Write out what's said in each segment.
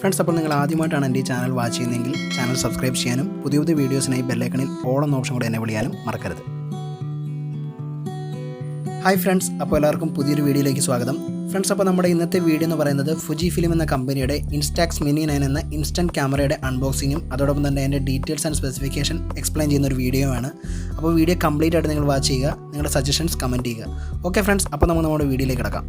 Friends, അപ്പോൾ നിങ്ങൾ ആദ്യമായിട്ടാണ് എൻ്റെ ഈ ചാനൽ വാച്ച് ചെയ്യുന്നതെങ്കിൽ ചാനൽ സബ്സ്ക്രൈബ് ചെയ്യാനും പുതിയ പുതിയ വീഡിയോസിനായി ബെല്ലൈക്കണിൽ ഓൾ എന്ന ഓപ്ഷൻ കൂടെ എന്നെ വിളിയാനും മറക്കരുത്. ഹായ് ഫ്രണ്ട്സ്, അപ്പോൾ എല്ലാവർക്കും പുതിയൊരു വീഡിയോയിലേക്ക് സ്വാഗതം. ഫ്രണ്ട്സ്, അപ്പോൾ നമ്മുടെ ഇന്നത്തെ വീഡിയോ എന്ന് പറയുന്നത് ഫുജിഫിലിം എന്ന കമ്പനിയുടെ ഇൻസ്റ്റാക്സ് മിനി 9 എന്ന ഇൻസ്റ്റൻറ്റ് ക്യാമറയുടെ അൺബോക്സിങ്ങും അതോടൊപ്പം തന്നെ അതിൻ്റെ ഡീറ്റെയിൽസ് ആൻഡ് സ്പെസിഫിക്കേഷൻ എക്സ്പ്ലെയിൻ ചെയ്യുന്ന ഒരു വീഡിയോ ആണ്. അപ്പോൾ വീഡിയോ കംപ്ലീറ്റ് ആയിട്ട് നിങ്ങൾ വാച്ച് ചെയ്യുക, നിങ്ങളുടെ സജഷൻസ് കമൻറ്റ് ചെയ്യുക. ഓക്കെ ഫ്രണ്ട്സ്, അപ്പോൾ നമുക്ക് നമ്മുടെ വീഡിയോയിലേക്ക് കിടക്കാം.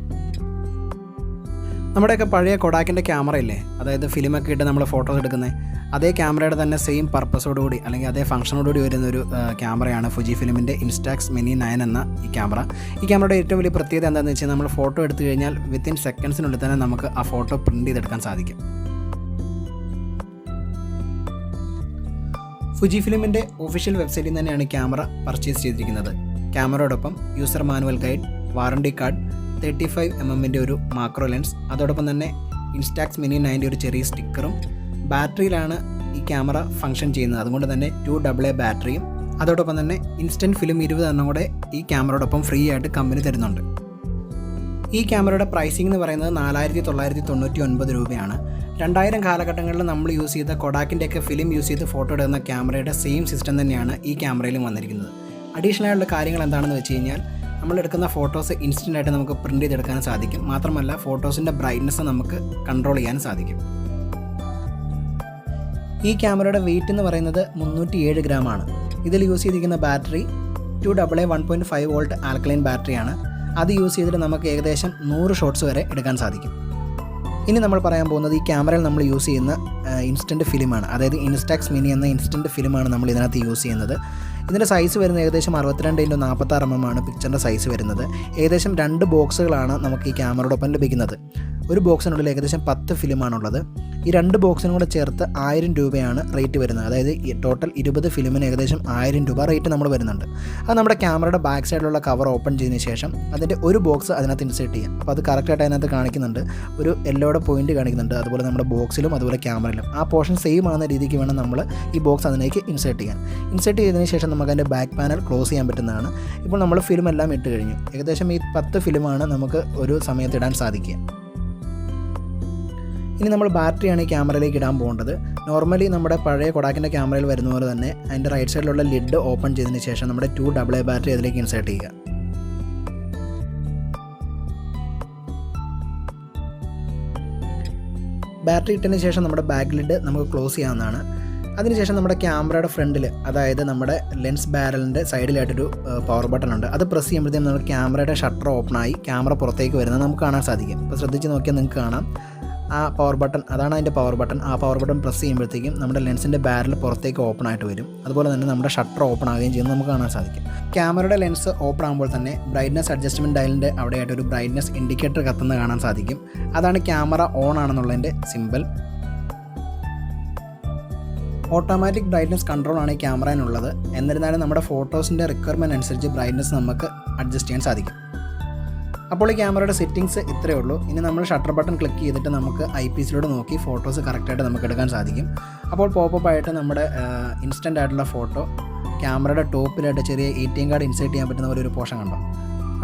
നമ്മുടെയൊക്കെ പഴയ കൊഡാക്കിൻ്റെ ക്യാമറ ഇല്ലേ, അതായത് ഫിലിമൊക്കെ ഇട്ട് നമ്മൾ ഫോട്ടോസ് എടുക്കുന്നത്, അതേ ക്യാമറയുടെ തന്നെ സെയിം പർപ്പസോടുകൂടി അല്ലെങ്കിൽ അതേ ഫംഗ്ഷനോടുകൂടി വരുന്നൊരു ക്യാമറയാണ് ഫുജിഫിലിമിൻ്റെ ഇൻസ്റ്റാക്സ് മിനി 9 എന്ന ഈ ക്യാമറ. ഈ ക്യാമറയുടെ ഏറ്റവും വലിയ പ്രത്യേകത എന്താണെന്ന് വെച്ചാൽ നമ്മൾ ഫോട്ടോ എടുത്തു കഴിഞ്ഞാൽ വിത്തിൻ സെക്കൻഡ്സിനുള്ളിൽ തന്നെ നമുക്ക് ആ ഫോട്ടോ പ്രിൻറ്റ് ചെയ്തെടുക്കാൻ സാധിക്കും. ഫുജിഫിലിമിൻ്റെ ഒഫീഷ്യൽ വെബ്സൈറ്റിൽ നിന്ന് തന്നെയാണ് ക്യാമറ പർച്ചേസ് ചെയ്തിരിക്കുന്നത്. ക്യാമറയോടൊപ്പം user manual guide, warranty card, 35mm ഒരു മാക്രോ ലെൻസ്, അതോടൊപ്പം തന്നെ ഇൻസ്റ്റാക്സ് മിനി 9 ഒരു ചെറിയ സ്റ്റിക്കറും, ബാറ്ററിയിലാണ് ഈ ക്യാമറ ഫംഗ്ഷൻ ചെയ്യുന്നത്, അതുകൊണ്ട് തന്നെ 2AA ബാറ്ററിയും, അതോടൊപ്പം തന്നെ ഇൻസ്റ്റൻറ്റ് ഫിലിം 20 എണ്ണം കൂടെ ഈ ക്യാമറയോടൊപ്പം ഫ്രീ ആയിട്ട് കമ്പനി തരുന്നുണ്ട്. ഈ ക്യാമറയുടെ പ്രൈസിംഗ് എന്ന് പറയുന്നത് 4999 രൂപയാണ്. 2000 കാലഘട്ടങ്ങളിൽ നമ്മൾ യൂസ് ചെയ്ത കൊഡാക്കിൻ്റെയൊക്കെ ഫിലിം യൂസ് ചെയ്ത് ഫോട്ടോ എടുക്കുന്ന ക്യാമറയുടെ സെയിം സിസ്റ്റം തന്നെയാണ് ഈ ക്യാമറയിലും വന്നിരിക്കുന്നത്. അഡീഷണൽ ആയിട്ടുള്ള കാര്യങ്ങൾ എന്താണെന്ന് വെച്ച് കഴിഞ്ഞാൽ നമ്മളെടുക്കുന്ന ഫോട്ടോസ് ഇൻസ്റ്റൻ്റ് ആയിട്ട് നമുക്ക് പ്രിൻറ്റ് ചെയ്തെടുക്കാൻ സാധിക്കും. മാത്രമല്ല ഫോട്ടോസിൻ്റെ ബ്രൈറ്റ്നസ് നമുക്ക് കൺട്രോൾ ചെയ്യാൻ സാധിക്കും. ഈ ക്യാമറയുടെ വെയിറ്റ് എന്ന് പറയുന്നത് 307 ഗ്രാമാണ്. ഇതിൽ യൂസ് ചെയ്തിരിക്കുന്ന ബാറ്ററി 2AA 1.5 വോൾട്ട് ആൽക്കലൈൻ ബാറ്ററിയാണ്. അത് യൂസ് ചെയ്തിട്ട് നമുക്ക് ഏകദേശം 100 ഷോട്ട്സ് വരെ എടുക്കാൻ സാധിക്കും. ഇനി നമ്മൾ പറയാൻ പോകുന്നത് ഈ ക്യാമറയിൽ നമ്മൾ യൂസ് ചെയ്യുന്ന ഇൻസ്റ്റൻറ്റ് ഫിലിമാണ്, അതായത് ഇൻസ്റ്റാക്സ് മിനി എന്ന ഇൻസ്റ്റൻറ്റ് ഫിലിമാണ് നമ്മൾ ഇതിനകത്ത് യൂസ് ചെയ്യുന്നത്. ഇതിൻ്റെ സൈസ് വരുന്നത് ഏകദേശം 62x46mm ആണ് പിക്ചറിൻ്റെ സൈസ് വരുന്നത്. ഏകദേശം 2 ബോക്സുകളാണ് നമുക്ക് ഈ ക്യാമറയോടൊപ്പം ലഭിക്കുന്നത്. ഒരു ബോക്സിനുള്ളിൽ ഏകദേശം 10 ഫിലിമാണുള്ളത്. ഈ 2 ബോക്സിനും കൂടെ ചേർത്ത് 1000 രൂപയാണ് റേറ്റ് വരുന്നത്. അതായത് ടോട്ടൽ 20 ഫിലിമിന് ഏകദേശം 1000 രൂപ റേറ്റ് നമ്മൾ വരുന്നുണ്ട്. അത് നമ്മുടെ ക്യാമറയുടെ ബാക്ക് സൈഡിലുള്ള കവർ ഓപ്പൺ ചെയ്തതിന് ശേഷം അതിൻ്റെ ഒരു ബോക്സ് അതിനകത്ത് ഇൻസേർട്ട് ചെയ്യാം. അപ്പോൾ അത് കറക്റ്റായിട്ട് അതിനകത്ത് കാണിക്കുന്നുണ്ട്, ഒരു യെല്ലോയുടെ പോയിന്റ് കാണിക്കുന്നുണ്ട്. അതുപോലെ നമ്മുടെ ബോക്സിലും അതുപോലെ ക്യാമറയിലും ആ പോർഷൻ സെയിം ആകുന്ന രീതിക്ക് വേണം നമ്മൾ ഈ ബോക്സ് അതിലേക്ക് ഇൻസേർട്ട് ചെയ്യാൻ. ഇൻസേർട്ട് ചെയ്തതിന് ശേഷം നമുക്ക് അതിൻ്റെ ബാക്ക് പാനൽ ക്ലോസ് ചെയ്യാൻ പറ്റുന്നതാണ്. ഇപ്പോൾ നമ്മൾ ഫിലിം എല്ലാം ഇട്ട് കഴിഞ്ഞു. ഏകദേശം ഈ 10 ഫിലിമാണ് നമുക്ക് ഒരു സമയത്ത് ഇടാൻ സാധിക്കുക. ഇനി നമ്മൾ ബാറ്ററിയാണ് ഈ ക്യാമറയിലേക്ക് ഇടാൻ പോകേണ്ടത്. നോർമലി നമ്മുടെ പഴയ കൊഡാക്കിൻ്റെ ക്യാമറയിൽ വരുന്ന പോലെ തന്നെ അതിൻ്റെ റൈറ്റ് സൈഡിലുള്ള ലിഡ് ഓപ്പൺ ചെയ്തതിന് ശേഷം നമ്മുടെ 2AA ബാറ്ററി അതിലേക്ക് ഇൻസേർട്ട് ചെയ്യുക. ബാറ്ററി ഇട്ടതിന് ശേഷം നമ്മുടെ ബാക്ക് ലിഡ് നമുക്ക് ക്ലോസ് ചെയ്യാവുന്നതാണ്. അതിനുശേഷം നമ്മുടെ ക്യാമറയുടെ ഫ്രണ്ടിൽ, അതായത് നമ്മുടെ ലെൻസ് ബാരലിൻ്റെ സൈഡിലായിട്ടൊരു പവർ ബട്ടൺ ഉണ്ട്. അത് പ്രസ് ചെയ്യുമ്പോഴത്തേക്കും നമ്മുടെ ക്യാമറയുടെ ഷട്ടർ ഓപ്പണായി ക്യാമറ പുറത്തേക്ക് വരുന്നത് നമുക്ക് കാണാൻ സാധിക്കും. ഇപ്പോൾ ശ്രദ്ധിച്ച് നോക്കിയാൽ നിങ്ങൾക്ക് കാണാം ആ പവർ ബട്ടൺ, അതാണ് അതിൻ്റെ പവർ ബട്ടൺ. ആ പവർ ബട്ടൺ പ്രസ് ചെയ്യുമ്പോഴത്തേക്കും നമ്മുടെ ലെൻസിൻ്റെ ബാരൽ പുറത്തേക്ക് ഓപ്പൺ ആയിട്ട് വരും. അതുപോലെ തന്നെ നമ്മുടെ ഷട്ടർ ഓപ്പൺ ആവുകയും ചെയ്യുന്നത് നമുക്ക് കാണാൻ സാധിക്കും. ക്യാമറയുടെ ലെൻസ് ഓപ്പൺ ആകുമ്പോൾ തന്നെ ബ്രൈറ്റ്നസ് അഡ്ജസ്റ്റ്മെൻറ്റ് ഡയലിൻ്റെ അവിടെയായിട്ട് ഒരു ബ്രൈറ്റ്നസ് ഇൻഡിക്കേറ്റർ കത്തുന്നത് കാണാൻ സാധിക്കും. അതാണ് ക്യാമറ ഓൺ ആണെന്നുള്ളതിൻ്റെ സിമ്പിൾ. ഓട്ടോമാറ്റിക് ബ്രൈറ്റ്നസ് കൺട്രോൾ ആണ് ഈ ക്യാമറയിനുള്ളത്. എന്നിരുന്നാലും നമ്മുടെ ഫോട്ടോസിൻ്റെ റിക്വയർമെൻറ്റ് അനുസരിച്ച് ബ്രൈറ്റ്നസ് നമുക്ക് അഡ്ജസ്റ്റ് ചെയ്യാൻ സാധിക്കും. അപ്പോൾ ഈ ക്യാമറയുടെ സെറ്റിങ്സ് ഇത്രയേ ഉള്ളൂ. ഇനി നമ്മൾ ഷട്ടർ ബട്ടൺ ക്ലിക്ക് ചെയ്തിട്ട് നമുക്ക് ഐപീസിലൂടെ നോക്കി ഫോട്ടോസ് കറക്റ്റായിട്ട് നമുക്ക് എടുക്കാൻ സാധിക്കും. അപ്പോൾ പോപ്പപ്പ് ആയിട്ട് നമ്മുടെ ഇൻസ്റ്റൻ്റ് ആയിട്ടുള്ള ഫോട്ടോ ക്യാമറയുടെ ടോപ്പിലായിട്ട് ചെറിയ ATM കാർഡ് ഇൻസേർട്ട് ചെയ്യാൻ പറ്റുന്ന ഒരു പോർഷൻ കണ്ടോ.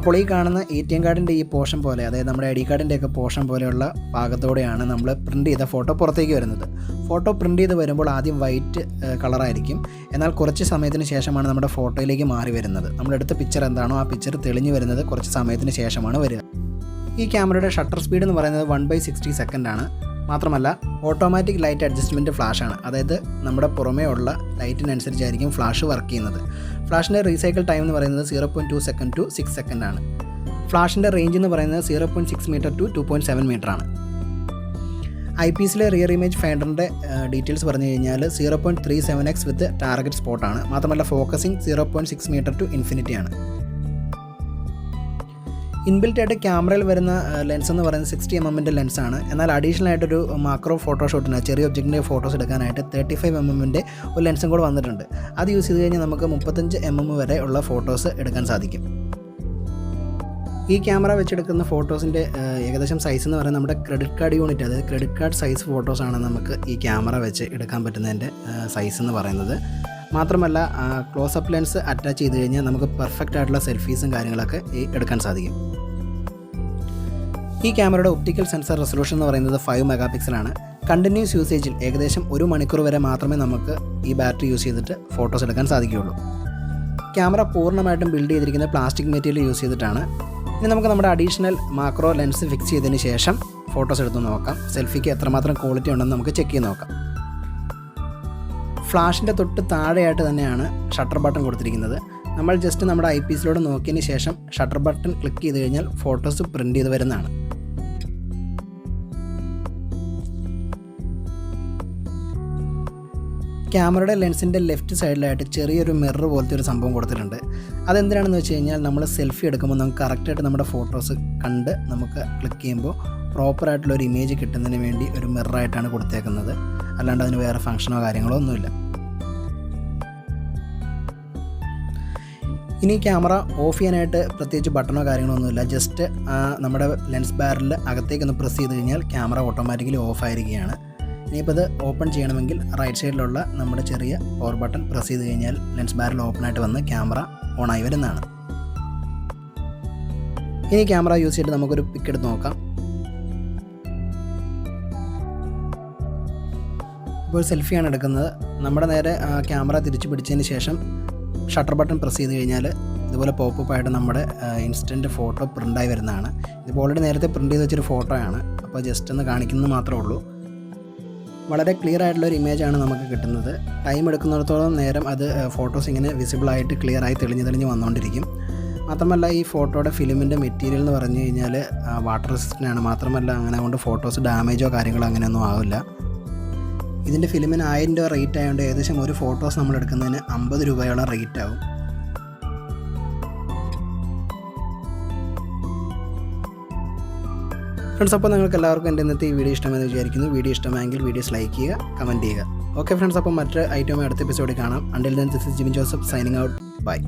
അപ്പോൾ ഈ കാണുന്ന ATM കാർഡിൻ്റെ ഈ പോർഷൻ പോലെ, അതായത് നമ്മുടെ ID കാർഡിൻ്റെയൊക്കെ പോർഷൻ പോലെയുള്ള ഭാഗത്തോടെയാണ് നമ്മൾ പ്രിൻറ്റ് ചെയ്ത ഫോട്ടോ പുറത്തേക്ക് വരുന്നത്. ഫോട്ടോ പ്രിൻറ്റ് ചെയ്ത് വരുമ്പോൾ ആദ്യം വൈറ്റ് കളറായിരിക്കും. എന്നാൽ കുറച്ച് സമയത്തിന് ശേഷമാണ് നമ്മുടെ ഫോട്ടോയിലേക്ക് മാറി വരുന്നത്. നമ്മളെടുത്ത പിക്ചർ എന്താണോ ആ പിക്ചർ തെളിഞ്ഞു വരുന്നത് കുറച്ച് സമയത്തിന് ശേഷമാണ് വരിക. ഈ ക്യാമറയുടെ ഷട്ടർ സ്പീഡ് എന്ന് പറയുന്നത് 1/60 സെക്കൻഡാണ്. മാത്രമല്ല ഓട്ടോമാറ്റിക് ലൈറ്റ് അഡ്ജസ്റ്റ്മെൻറ്റ് ഫ്ലാഷാണ്. അതായത് നമ്മുടെ പുറമേ ഉള്ള ലൈറ്റിനനുസരിച്ചായിരിക്കും ഫ്ലാഷ് വർക്ക് ചെയ്യുന്നത്. ഫ്ലാഷിൻ്റെ റീസൈക്കിൾ ടൈം എന്ന് പറയുന്നത് 0.2 സെക്കൻഡ് ടു 6 സെക്കൻഡാണ്. ഫ്ലാഷിൻ്റെ റേഞ്ച് എന്ന് പറയുന്നത് 0.6 മീറ്റർ ടു 2.7 മീറ്ററാണ്. ഐപീസിലെ റിയർ ഇമേജ് ഫൈൻഡറിൻ്റെ ഡീറ്റെയിൽസ് പറഞ്ഞു കഴിഞ്ഞാൽ 0.37x വിത്ത് ടാർഗറ്റ് സ്പോട്ടാണ്. മാത്രമല്ല ഫോക്കസിങ് 0.6 മീറ്റർ ടു ഇൻഫിനിറ്റി ആണ്. ഇൻബിൽറ്റ് ആയിട്ട് ക്യാമറയിൽ വരുന്ന ലെൻസ് എന്ന് പറയുന്നത് 60mm ലെൻസാണ്. എന്നാൽ അഡീഷണൽ ആയിട്ടൊരു മാക്രോ ഫോട്ടോഷൂട്ടിന് ചെറിയ ഒബ്ജക്റ്റിൻ്റെ ഫോട്ടോസ് എടുക്കാനായിട്ട് 35mm ഒരു ലെൻസും കൂടെ വന്നിട്ടുണ്ട്. അത് യൂസ് ചെയ്ത് കഴിഞ്ഞാൽ നമുക്ക് 35mm വരെ ഉള്ള ഫോട്ടോസ് എടുക്കാൻ സാധിക്കും. ഈ ക്യാമറ വെച്ചെടുക്കുന്ന ഫോട്ടോസിൻ്റെ ഏകദേശം സൈസ് എന്ന് പറയുന്നത് നമ്മുടെ ക്രെഡിറ്റ് കാർഡ് യൂണിറ്റ്, അതായത് ക്രെഡിറ്റ് കാർഡ് സൈസ് ഫോട്ടോസാണ് നമുക്ക് ഈ ക്യാമറ വെച്ച് എടുക്കാൻ പറ്റുന്നതിൻ്റെ സൈസ് എന്ന് പറയുന്നത്. മാത്രമല്ല ക്ലോസപ്പ് ലെൻസ് അറ്റാച്ച് ചെയ്ത് കഴിഞ്ഞാൽ നമുക്ക് പെർഫെക്റ്റ് ആയിട്ടുള്ള സെൽഫീസും കാര്യങ്ങളൊക്കെ എടുക്കാൻ സാധിക്കും. ഈ ക്യാമറയുടെ ഒപ്റ്റിക്കൽ സെൻസർ റെസൊല്യൂഷൻ എന്ന് പറയുന്നത് 5 മെഗാ പിക്സലാണ്. കണ്ടിന്യൂസ് യൂസേജിൽ ഏകദേശം 1 മണിക്കൂർ വരെ മാത്രമേ നമുക്ക് ഈ ബാറ്ററി യൂസ് ചെയ്തിട്ട് ഫോട്ടോസ് എടുക്കാൻ സാധിക്കുകയുള്ളൂ. ക്യാമറ പൂർണ്ണമായിട്ടും ബിൽഡ് ചെയ്തിരിക്കുന്ന പ്ലാസ്റ്റിക് മെറ്റീരിയൽ യൂസ് ചെയ്തിട്ടാണ്. ഇനി നമുക്ക് നമ്മുടെ അഡീഷണൽ മാക്രോ ലെൻസ് ഫിക്സ് ചെയ്തതിന് ശേഷം ഫോട്ടോസ് എടുത്ത് നോക്കാം. സെൽഫിക്ക് എത്രമാത്രം ക്വാളിറ്റി ഉണ്ടെന്ന് നമുക്ക് ചെക്ക് ചെയ്ത് നോക്കാം. ഫ്ലാഷിൻ്റെ തൊട്ട് താഴെയായിട്ട് തന്നെയാണ് ഷട്ടർ ബട്ടൺ കൊടുത്തിരിക്കുന്നത്. നമ്മൾ ജസ്റ്റ് നമ്മുടെ ഐ പീസിലൂടെ നോക്കിയതിന് ശേഷം ഷട്ടർ ബട്ടൺ ക്ലിക്ക് ചെയ്ത് കഴിഞ്ഞാൽ ഫോട്ടോസ് പ്രിൻ്റ് ചെയ്ത് വരുന്നതാണ്. ക്യാമറയുടെ ലെൻസിൻ്റെ ലെഫ്റ്റ് സൈഡിലായിട്ട് ചെറിയൊരു മിറർ പോലത്തെ ഒരു സംഭവം കൊടുത്തിട്ടുണ്ട്. അതെന്തിനാണെന്ന് വെച്ച് കഴിഞ്ഞാൽ നമ്മൾ സെൽഫി എടുക്കുമ്പോൾ നമുക്ക് കറക്റ്റായിട്ട് നമ്മുടെ ഫോട്ടോസ് കണ്ട് നമുക്ക് ക്ലിക്ക് ചെയ്യുമ്പോൾ പ്രോപ്പറായിട്ടുള്ളൊരു ഇമേജ് കിട്ടുന്നതിന് വേണ്ടി ഒരു മിററായിട്ടാണ് കൊടുത്തേക്കുന്നത്. അല്ലാണ്ട് അതിന് വേറെ ഫങ്ഷനോ കാര്യങ്ങളോ ഒന്നുമില്ല. ഇനി ക്യാമറ ഓഫ് ചെയ്യാനായിട്ട് പ്രത്യേകിച്ച് ബട്ടണോ കാര്യങ്ങളോ ഒന്നുമില്ല. ജസ്റ്റ് നമ്മുടെ ലെൻസ് ബാരലിൽ അകത്തേക്കൊന്ന് പ്രസ് ചെയ്ത് കഴിഞ്ഞാൽ ക്യാമറ ഓട്ടോമാറ്റിക്കലി ഓഫ് ആയിരിക്കുകയാണ്. ഇനിയിപ്പോൾ ഇത് ഓപ്പൺ ചെയ്യണമെങ്കിൽ റൈറ്റ് സൈഡിലുള്ള നമ്മുടെ ചെറിയ പവർ ബട്ടൺ പ്രസ് ചെയ്ത് കഴിഞ്ഞാൽ ലെൻസ് ബാരൽ ഓപ്പണായിട്ട് വന്ന് ക്യാമറ ഓണായി വരുന്നതാണ്. ഇനി ക്യാമറ യൂസ് ചെയ്തിട്ട് നമുക്കൊരു പിക്ക് എടുത്ത് നോക്കാം. ഇപ്പോൾ സെൽഫിയാണ് എടുക്കുന്നത്. നമ്മുടെ നേരെ ക്യാമറ തിരിച്ചു പിടിച്ചതിന് ശേഷം ഷട്ടർ ബട്ടൺ പ്രസ് ചെയ്ത് കഴിഞ്ഞാൽ ഇതുപോലെ പോപ്പപ്പ് ആയിട്ട് നമ്മുടെ ഇൻസ്റ്റൻറ്റ് ഫോട്ടോ പ്രിൻ്റായി വരുന്നതാണ്. ഇതിപ്പോൾ ഓൾറെഡി നേരത്തെ പ്രിൻ്റ് ചെയ്ത് വെച്ചൊരു ഫോട്ടോയാണ്. അപ്പോൾ ജസ്റ്റ് ഒന്ന് കാണിക്കുന്നത് മാത്രമേ ഉള്ളൂ. വളരെ ക്ലിയർ ആയിട്ടുള്ളൊരു ഇമേജാണ് നമുക്ക് കിട്ടുന്നത്. ടൈം എടുക്കുന്നിടത്തോളം നേരം അത് ഫോട്ടോസ് ഇങ്ങനെ വിസിബിളായിട്ട് ക്ലിയറായി തെളിഞ്ഞ് വന്നുകൊണ്ടിരിക്കും. മാത്രമല്ല ഈ ഫോട്ടോയുടെ ഫിലിമിൻ്റെ മെറ്റീരിയൽ എന്ന് പറഞ്ഞു കഴിഞ്ഞാൽ വാട്ടർ റെസിസ്റ്റൻ്റാണ്. മാത്രമല്ല അങ്ങനെ കൊണ്ട് ഫോട്ടോസ് ഡാമേജോ കാര്യങ്ങളോ അങ്ങനെയൊന്നും ആവില്ല. ഇതിൻ്റെ ഫിലിമിന് 1000 രൂപ റേറ്റ് ആയതുകൊണ്ട് ഏകദേശം ഒരു ഫോട്ടോസ് നമ്മൾ എടുക്കുന്നതിന് 50 രൂപയോളം റേറ്റ് ആവും. ഫ്രണ്ട്സ്, അപ്പോൾ നിങ്ങൾക്ക് എല്ലാവർക്കും എൻ്റെ ഇന്നത്തെ ഈ വീഡിയോ ഇഷ്ടമെന്ന് വിചാരിക്കുന്നു. വീഡിയോ ഇഷ്ടമായെങ്കിൽ വീഡിയോസ് ലൈക്ക് ചെയ്യുക, കമൻറ്റ് ചെയ്യുക. ഓക്കെ ഫ്രണ്ട്സ്, അപ്പോൾ മറ്റൊരു ഐറ്റമായി അടുത്ത എപ്പിസോഡിൽ കാണാം. Until then this is Jimin Joseph signing out. By.